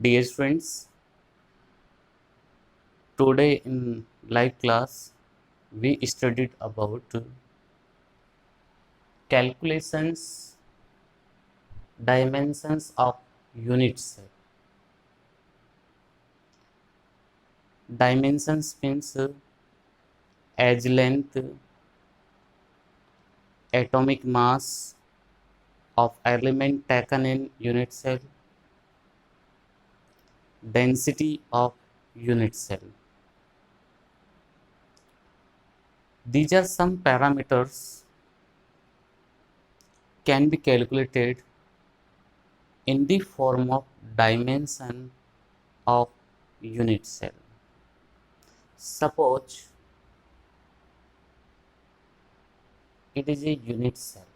Dear friends, today in live class we studied about calculations dimensions of unit cell. Dimensions means edge length, atomic mass of element taken in unit cell, density of unit cell. These are some parameters can be calculated in the form of dimension of unit cell. Suppose it is a unit cell.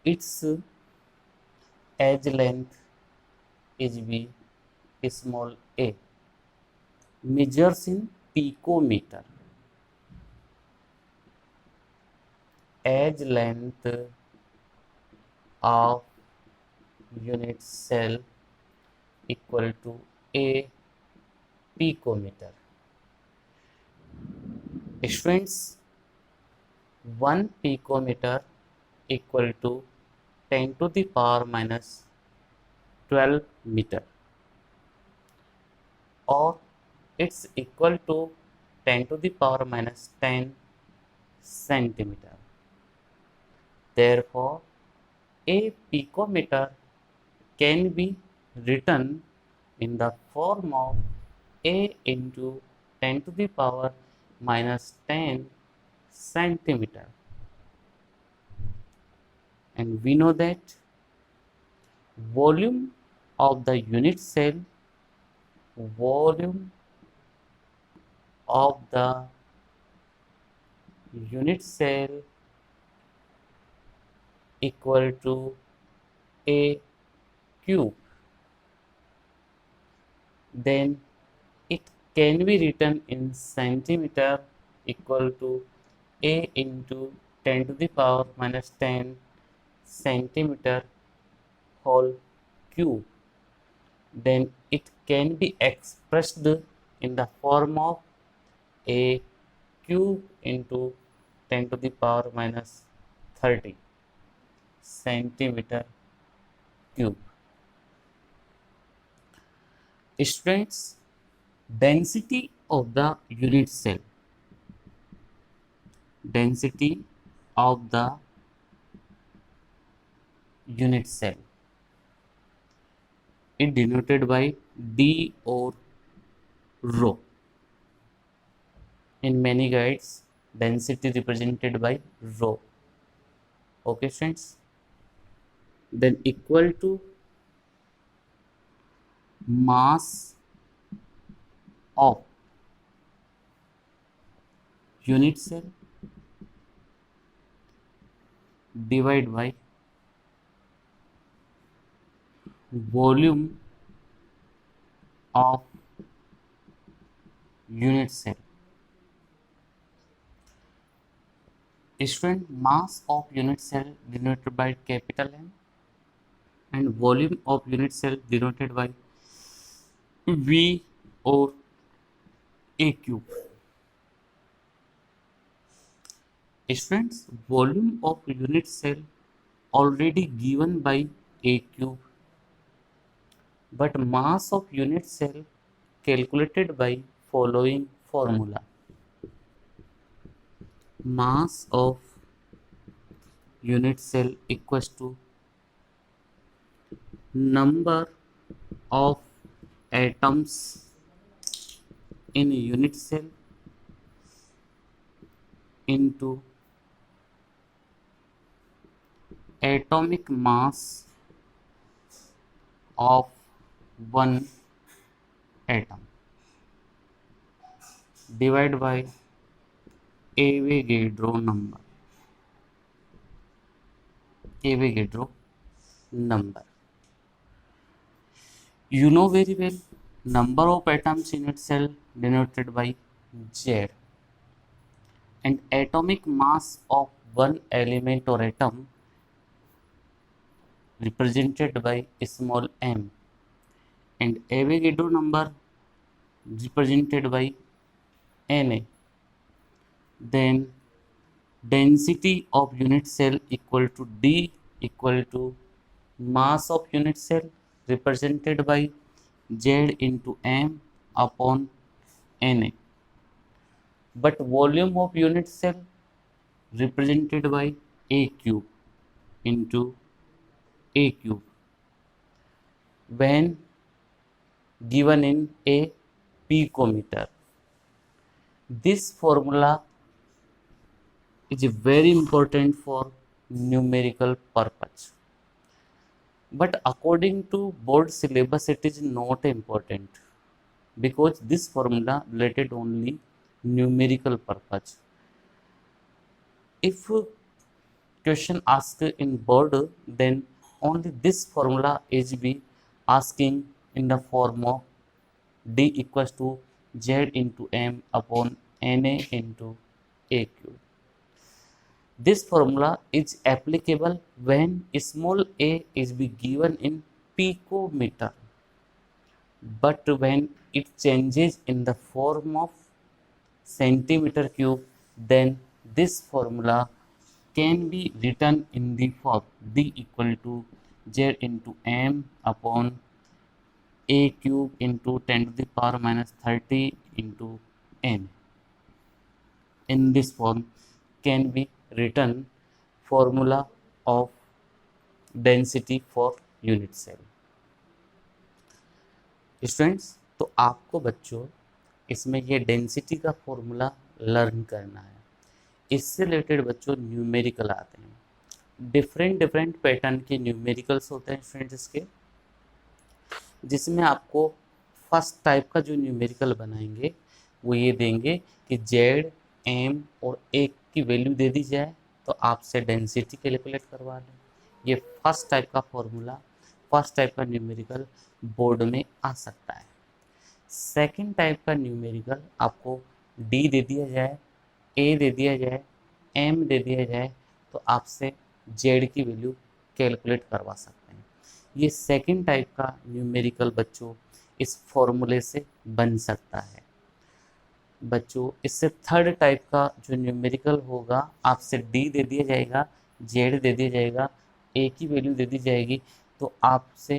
Its edge length is b small a, measures in picometer. Edge length of unit cell equal to a picometer. Students, 1 picometer equal to 10 to the power minus 12 meter, or it's equal to 10 to the power minus 10 centimeter. Therefore, a picometer can be written in the form of a into 10 to the power minus 10 centimeter. And we know that volume of the unit cell, volume of the unit cell equal to a cube. Then it can be written in centimeter equal to a into 10 to the power minus 10 centimeter whole cube. Then it can be expressed in the form of a cube into 10 to the power minus 30 centimeter cube. Students, density of the unit cell, density of the unit cell, it denoted by d or rho. In many guides, density represented by rho. Okay friends, then equal to mass of unit cell divided by volume of unit cell. Student, mass of unit cell denoted by capital M and volume of unit cell denoted by V or A cube. Students, volume of unit cell already given by A cube, but mass of unit cell calculated by following formula. Mass of unit cell equals to number of atoms in unit cell into atomic mass of one atom divided by Avogadro number. Avogadro number. You know very well, number of atoms in its cell denoted by Z. and atomic mass of one element or atom represented by small m, and Avogadro number represented by Na. Then density of unit cell equal to D equal to mass of unit cell represented by Z into M upon Na, but volume of unit cell represented by A cube into A cube when given in a picometer. This formula is very important for numerical purpose, but according to board syllabus it is not important because this formula related only numerical purpose. If question asked in board, then only this formula is be asking in the form of D equals to Z into M upon Na into A cube. This formula is applicable when small a is be given in picometer, but when it changes in the form of centimeter cube, then this formula can be written in the form D equal to Z into M upon A cube into 10 to the power minus 30 into N. In this form can be written formula of density for unit cell. Students, तो आपको बच्चों इसमें ये density का formula learn करना है. इससे related बच्चों न्यूमेरिकल आते हैं. डिफरेंट डिफरेंट पैटर्न के न्यूमेरिकल्स होते हैं स्टूडेंट्स इसके, जिसमें आपको फर्स्ट टाइप का जो न्यूमेरिकल बनाएंगे वो ये देंगे कि जेड एम और एक की वैल्यू दे दी जाए तो आपसे डेंसिटी कैलकुलेट करवा लें. ये फर्स्ट टाइप का फॉर्मूला, फर्स्ट टाइप का न्यूमेरिकल बोर्ड में आ सकता है. सेकंड टाइप का न्यूमेरिकल आपको डी दे दिया जाए, ए दे दिया जाए, एम दे दिया जाए तो आपसे जेड की वैल्यू कैलकुलेट करवा सकते हैं. ये सेकंड टाइप का न्यूमेरिकल बच्चों इस फॉर्मूले से बन सकता है. बच्चों इससे थर्ड टाइप का जो न्यूमेरिकल होगा आपसे डी दे दिया जाएगा, जेड दे दिया जाएगा, ए की वैल्यू दे दी जाएगी तो आपसे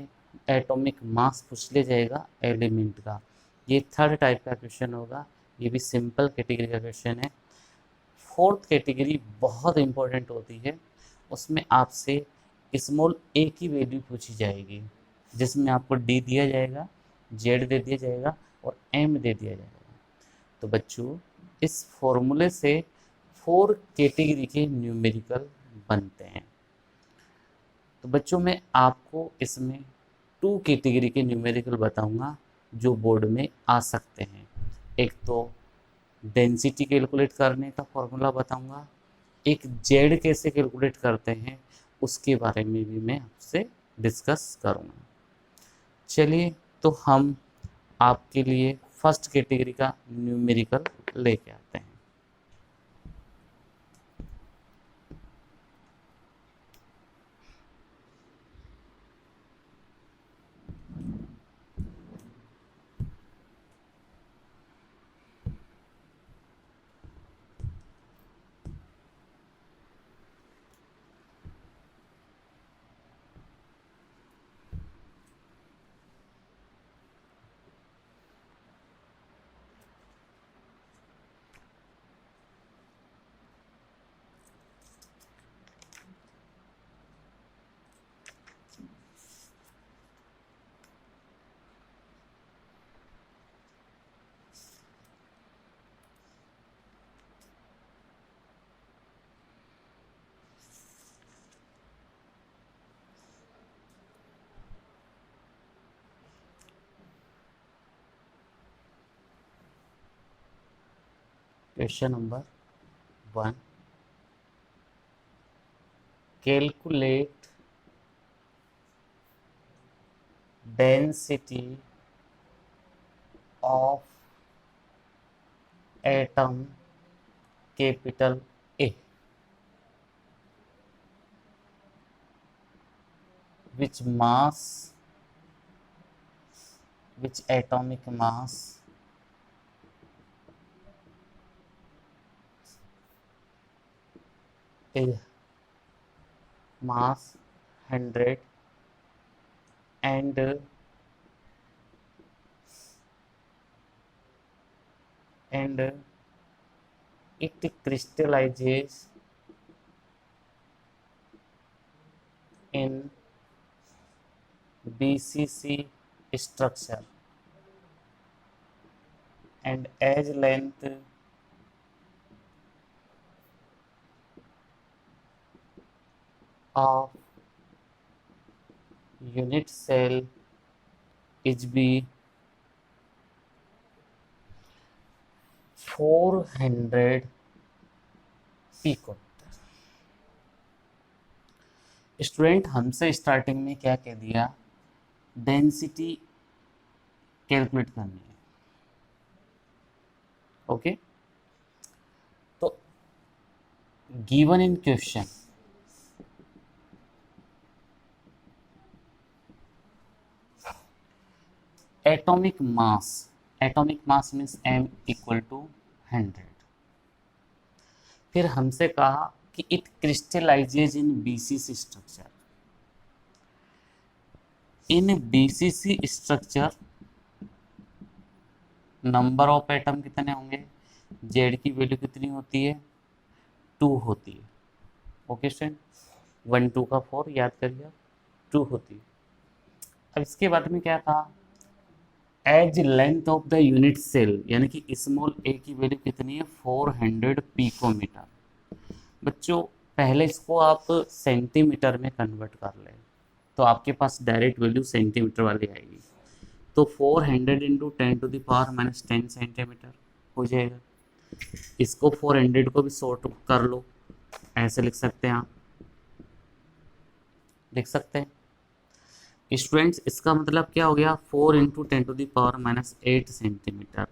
एटॉमिक मास पूछ लिया जाएगा एलिमेंट का. ये थर्ड टाइप का क्वेश्चन होगा. ये भी सिंपल कैटेगरी का क्वेश्चन है. फोर्थ कैटेगरी बहुत इंपॉर्टेंट होती है. उसमें आपसे स्मॉल ए की वैल्यू पूछी जाएगी, जिसमें आपको डी दिया जाएगा, जेड दे दिया जाएगा और एम दे दिया जाएगा. तो बच्चों इस फॉर्मूले से 4 कैटेगरी के न्यूमेरिकल बनते हैं. तो बच्चों मैं आपको इसमें 2 कैटेगरी के न्यूमेरिकल बताऊंगा जो बोर्ड में आ सकते हैं. एक तो डेंसिटी कैलकुलेट करने का फॉर्मूला बताऊंगा, एक जेड कैसे कैलकुलेट करते हैं उसके बारे में भी मैं आपसे डिस्कस करूंगा. चलिए तो हम आपके लिए फर्स्ट कैटेगरी का न्यूमेरिकल लेके आते हैं. Question number 1, calculate density of atom capital A, which atomic mass is mass 100 and it crystallizes in BCC structure and edge length of unit cell is be 400 pico। Student हमसे starting में क्या कह दिया, density calculate करनी है। Okay, तो given in question atomic mass means m equal to 100। फिर हमसे कहा कि it crystallizes in BCC structure. In BCC structure number of atom कितने होंगे, जेड की वैल्यू कितनी होती है, 2 होती है। ओके स्टूडेंट, 1 2 का 4 याद करिए, 2 होती है। अब इसके बाद में क्या कहा, edge length of the unit cell, यानी कि स्मॉल ए की वैल्यू कितनी है, 400 पिकोमीटर। बच्चों पहले इसको आप सेंटीमीटर में कन्वर्ट कर लें तो आपके पास डायरेक्ट वैल्यू सेंटीमीटर वाली आएगी। तो 400 इंटू 10⁻⁻10 सेंटीमीटर हो जाएगा। इसको 400 को भी शॉर्ट कर लो, ऐसे लिख सकते हैं आप, लिख सकते हैं स्टूडेंट्स। इसका मतलब क्या हो गया, 4 इंटू 10⁻⁸ सेंटीमीटर।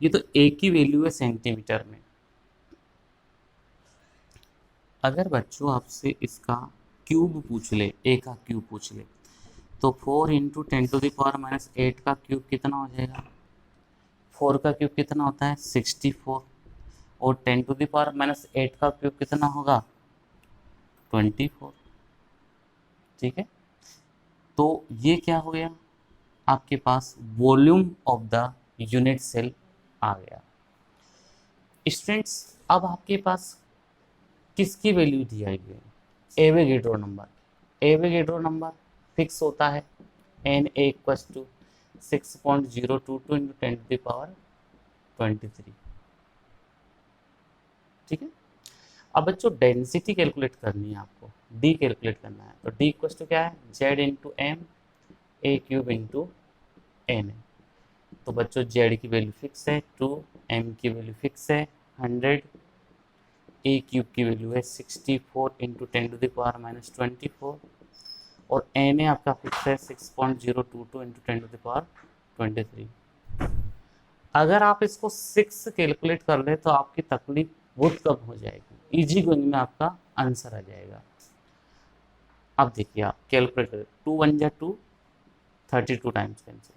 ये तो ए की वैल्यू है सेंटीमीटर में। अगर बच्चों आपसे इसका क्यूब पूछ ले, ए का क्यूब पूछ ले, तो 4 इंटू 10⁻⁸ का क्यूब कितना हो जाएगा, 4 का क्यूब कितना होता है 64, और 10⁻⁸ का क्यूब कितना होगा 24। ठीक है, तो ये क्या हो गया, आपके पास volume of the unit cell आ गया। स्टूडेंट्स अब आपके पास किसकी वैल्यू दी आई है, Avogadro number. Avogadro number fix होता है N A equals to 6.022 into 10⁻23। ठीक है, अब बच्चों डेंसिटी कैलकुलेट करनी है आपको, डी कैलकुलेट करना है। तो डी इक्वल्स टू क्या है, Z into M A cube into N. तो बच्चों जेड की वैल्यू फिक्स है 2, एम की वैल्यू फिक्स है 100, ए क्यूब की वैल्यू है 64 इंटू 10⁻24, और एन ए आपका फिक्स है 6.022 इंटू 10⁻23। अगर आप इसको 6 कैलकुलेट कर ले तो आपकी तकलीफ बहुत कम हो जाएगी, इजी गोइंग में आपका आंसर आ जाएगा। अब देखिए आप कैलकुलेट करें, 2 1 जा 2, 32 टाइम्स कैंसिल।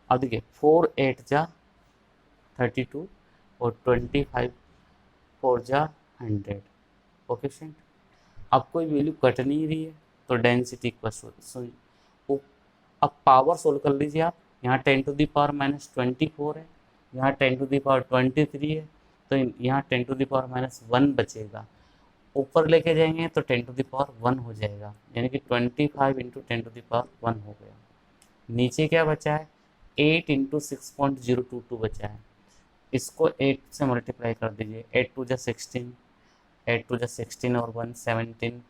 अब देखिए 4 8 जा 32 और 25 4 जा 100। ओके फ्रेंड, अब कोई वैल्यू कट नहीं रही है तो डेंसिटी इक्वल। अब पावर सोल्व कर लीजिए आप, यहाँ 10⁻⁻24 है, यहाँ 10⁻23 है, तो यहाँ 10⁻⁻1 बचेगा। ऊपर लेके जाएंगे तो 10⁻1 हो जाएगा, यानी कि 25 इंटू 10⁻1 हो गया। नीचे क्या बचा है, 8 इंटू 6.022 बचा है। इसको 8 से मल्टीप्लाई कर दीजिए, 8 2 जा 16, 8 2 जा 16 और 1 17,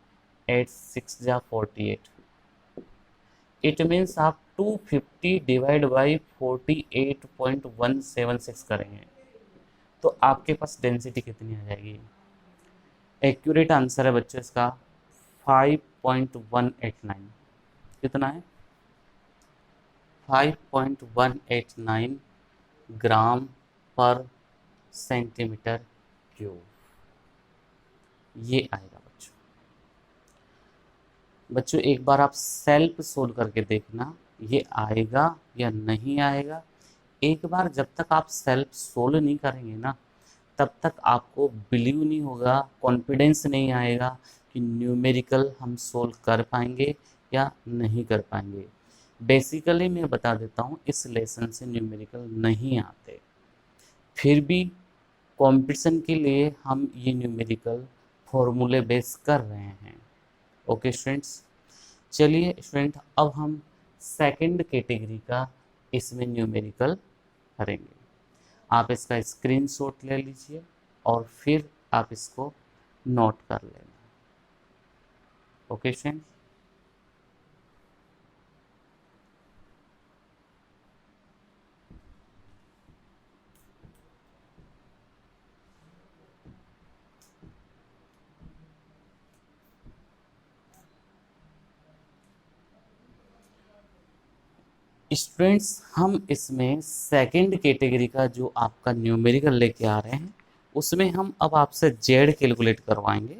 8 6 जा 48। इट मीन्स आप 250 डिवाइड बाई 48.176 करेंगे तो आपके पास डेंसिटी कितनी आ जाएगी। एक्यूरेट आंसर है बच्चों इसका 5.189। कितना है, 5.189 ग्राम पर सेंटीमीटर क्यूब। ये आएगा बच्चों। बच्चों एक बार आप सेल्फ सोल्व करके देखना ये आएगा या नहीं आएगा। एक बार जब तक आप सेल्फ सोल्व नहीं करेंगे ना तब तक आपको बिलीव नहीं होगा, कॉन्फिडेंस नहीं आएगा कि न्यूमेरिकल हम सोल्व कर पाएंगे या नहीं कर पाएंगे। बेसिकली मैं बता देता हूँ इस लेसन से न्यूमेरिकल नहीं आते, फिर भी कंपटीशन के लिए हम ये न्यूमेरिकल फॉर्मूले बेस कर रहे हैं। ओके स्टूडेंट्स, चलिए स्टूडेंट अब हम सेकंड कैटेगरी का इसमें न्यूमेरिकल करेंगे। आप इसका स्क्रीनशॉट ले लीजिए और फिर आप इसको नोट कर लेना। ओके स्टूडेंट, स्टूडेंट्स हम इसमें सेकंड कैटेगरी का जो आपका न्यूमेरिकल लेके आ रहे हैं उसमें हम अब आपसे जेड कैलकुलेट करवाएंगे।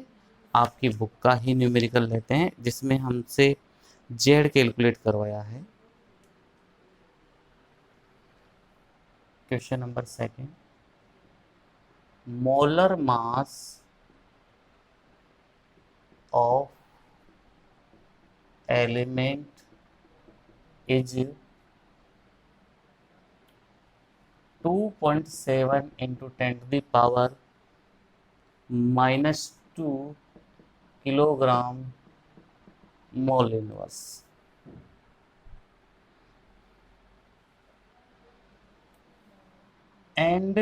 आपकी बुक का ही न्यूमेरिकल लेते हैं जिसमें हमसे जेड कैलकुलेट करवाया है। Question number second, molar mass of element is 2.7 into 10 to the power -2 kilogram mole inverse, and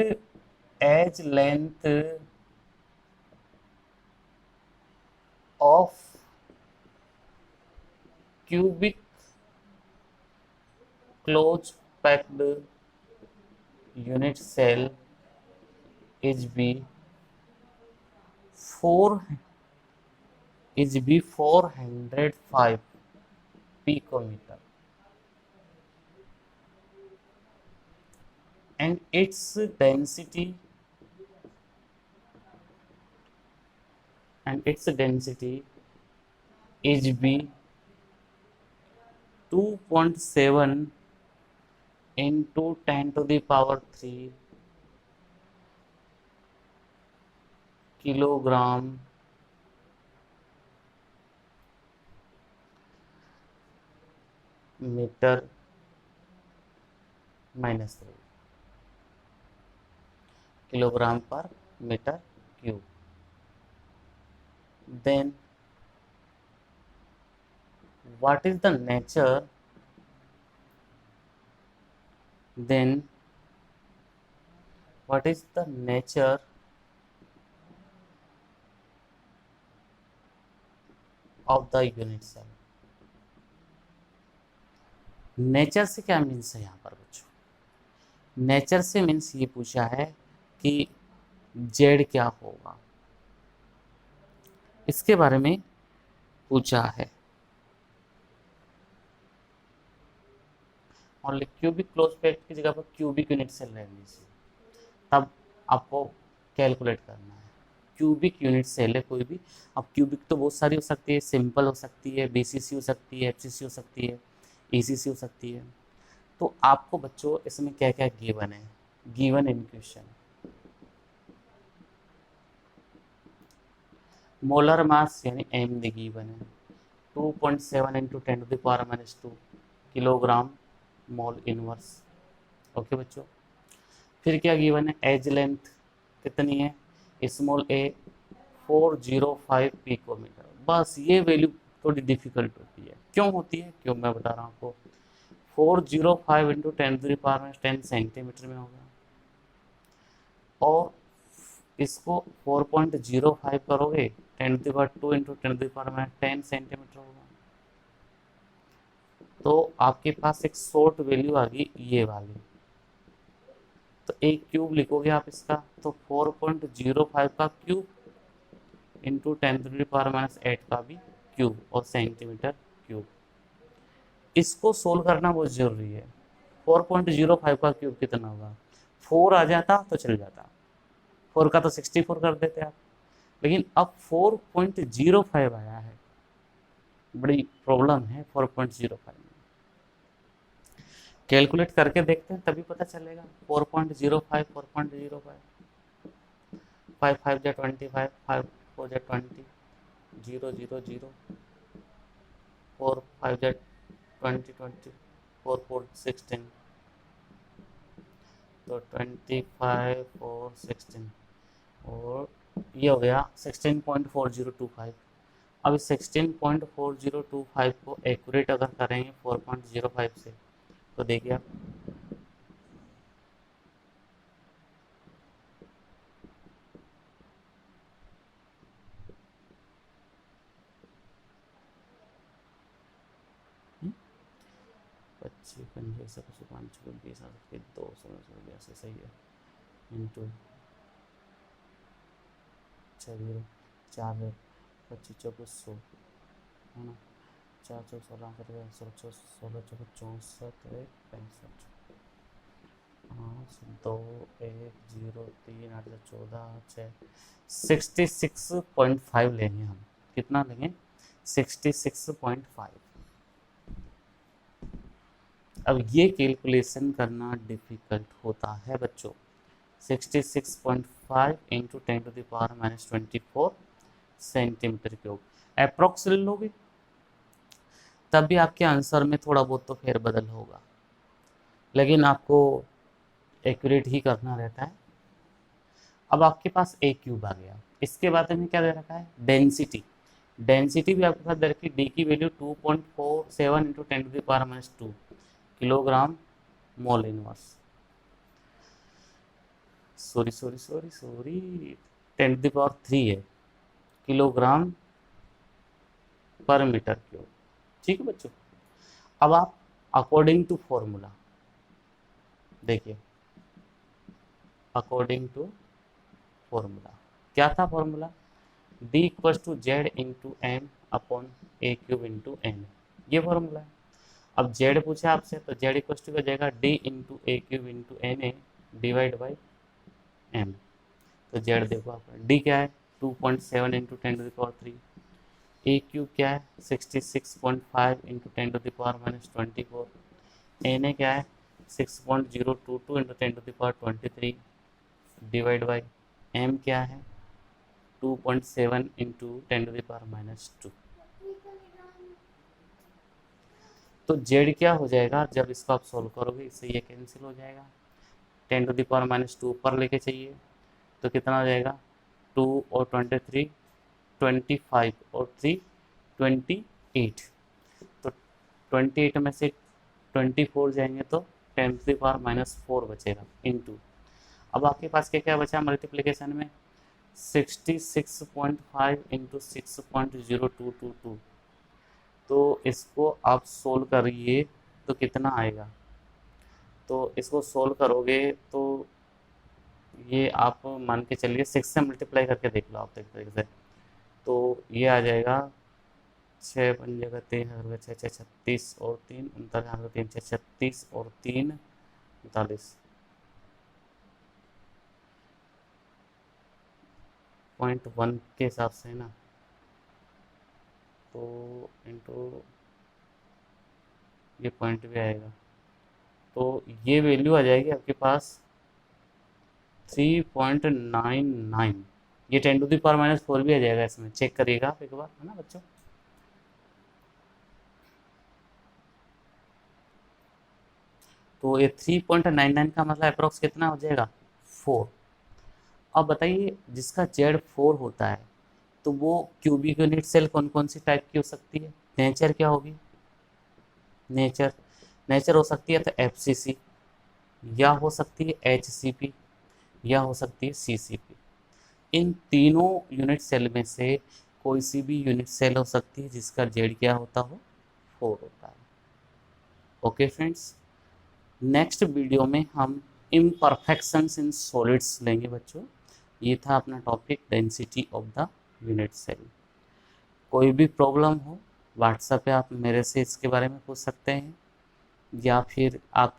edge length of cubic close packed unit cell is B 405 picometer, and its density is B 2.7 into 10 to the power 3 kilogram metre -3 kilogram पर metre cube. Then what is the nature of the unit cell? Nature से क्या means है यहाँ पर बच्चों? Nature से means ये पूछा है कि जेड क्या होगा, इसके बारे में पूछा है। और क्यूबिक क्लोज पैक्ड की जगह पर क्यूबिक यूनिट सेल ले लीजिए, तब आपको कैलकुलेट करना है। क्यूबिक यूनिट सेल है कोई भी, अब क्यूबिक तो बहुत सारी हो सकती है, सिंपल हो सकती है, बीसीसी हो सकती है, एफसीसी हो सकती है, ईसीसी हो सकती है। तो आपको बच्चों इसमें क्या क्या गिवन है, given in question, molar mass यानी एम गिवन है 2.7 into 10 to the power -2 kilogram mole inverse. Okay बच्चों, फिर क्या गिवन है, एज लेंथ कितनी है, स्मॉल ए 405 पिकोमीटर। बस ये वैल्यू थोड़ी डिफिकल्ट होती है, क्यों होती है, क्यों मैं बता रहा हूँ आपको। 405 into 10 to the power -10 centimetre में होगा, और इसको 4.05 करोगे 10 to the power 2 into 10 to the power -10 centimetre होगा। तो आपके पास एक शॉर्ट वैल्यू आ गई ये वाली, तो एक क्यूब लिखोगे आप इसका, तो 4.05 का cube into 10 to the power -8 का भी क्यूब और सेंटीमीटर क्यूब। इसको सोल्व करना बहुत जरूरी है। 4.05 का क्यूब कितना होगा, 4 आ जाता तो चल जाता, 4 का तो 64 कर देते आप, लेकिन अब 4.05 आया है, बड़ी प्रॉब्लम है 4.05 में। कैलकुलेट करके देखते हैं तभी पता चलेगा। 4.05, 4.05, 5 5 जा 25, 5 4 जा 20, 0 0 0, 4 5 जा 20 20, 4 4 16, तो 25 4 16, और ये हो गया 16.4025। अब इस 16.4025 को एक्यूरेट अगर करेंगे 4.05 से, तो देखिए आप, पच्चीस पंजे से 5 20 2 16 सही है, इंटू 6 4 25 24 100 है ना, 4 4 16 16 16 64 65 5 2 1 0 3 8 14 6 66.5 लेंगे हम। कितना लेंगे? 66.5। अब ये कैलकुलेशन करना डिफिकल्ट होता है बच्चों। 66.5 इंटू 10⁻⁻24 सेंटीमीटर क्यूब। अप्रोक्स ले लोगे तब भी आपके आंसर में थोड़ा बहुत तो फेरबदल होगा, लेकिन आपको एक्यूरेट ही करना रहता है। अब आपके पास ए क्यूब आ गया, इसके बाद में क्या दे रखा है? डेंसिटी। डेंसिटी भी आपके पास दे रखी है, डी की value 2.47 into 10⁻², kilogram mole inverse, sorry 10⁻³ है, किलोग्राम पर मीटर क्यूब। ठीक है बच्चों। अब आप अकॉर्डिंग टू फॉर्मूला देखिए, अकॉर्डिंग टू फॉर्मूला क्या था? Formula D equals to Z into M upon A cube into N, ये फॉर्मूला है। अब जेड पूछे आपसे तो जेड इक्वल्स टू हो जाएगा D into A cube into N A divide by M. तो जेड देखो आपका, डी क्या है? 2.7 इंटू 10⁻³ ए क्यूब क्या है? 66.5 इंटू 10⁻⁻24, एन ए क्या है? 6.022 इंटू 10⁻23 डिवाइड बाई एम क्या है? 2.7 इंटू 10⁻²। तो जेड क्या हो जाएगा जब इसको आप सोल्व करोगे? इससे ये कैंसिल हो जाएगा, 10⁻² ऊपर लेके चाहिए तो कितना हो जाएगा? 2 और 23 25 और 3 28, तो 28 में से 24 जाएंगे तो 10⁻⁻4 बचेगा इंटू। अब आपके पास क्या क्या बचा मल्टीप्लिकेशन में? 66.5 इंटू 6.0222, तो इसको आप सोल्व करिए तो कितना आएगा? तो इसको सोल्व करोगे तो ये आप मान के चलिए 6 से मल्टीप्लाई करके देख लो आप एक तरीके से, तो ये आ जाएगा 6 पंजे का 3 6 6 36 और 3 39 3 6 36 और 3 39 0.1 के हिसाब से है ना, तो इंटू ये पॉइंट भी आएगा, तो ये वैल्यू आ जाएगी आपके पास 3.99। ये 10⁻⁻4 भी आ जाएगा, इसमें चेक करिएगा आप एक बार, है ना बच्चों। तो ये 3.99 का मतलब अप्रोक्स कितना हो जाएगा? 4। अब बताइए जिसका जेड 4 होता है तो वो क्यूबिक यूनिट सेल कौन कौन सी टाइप की हो सकती है? नेचर क्या होगी? नेचर नेचर हो सकती है तो एफसीसी, या हो सकती है एचसीपी, या हो सकती है सीसीपी। इन तीनों यूनिट सेल में से कोई सी भी यूनिट सेल हो सकती है जिसका जेड क्या होता हो? 4 होता है। ओके फ्रेंड्स, नेक्स्ट वीडियो में हम इम्परफेक्शंस इन सॉलिड्स लेंगे बच्चों। ये था अपना topic density of the unit cell. कोई भी प्रॉब्लम हो व्हाट्सएप पे आप मेरे से इसके बारे में पूछ सकते हैं, या फिर आप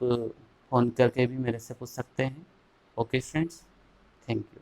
फ़ोन करके भी मेरे से पूछ सकते हैं। Okay friends, thank you.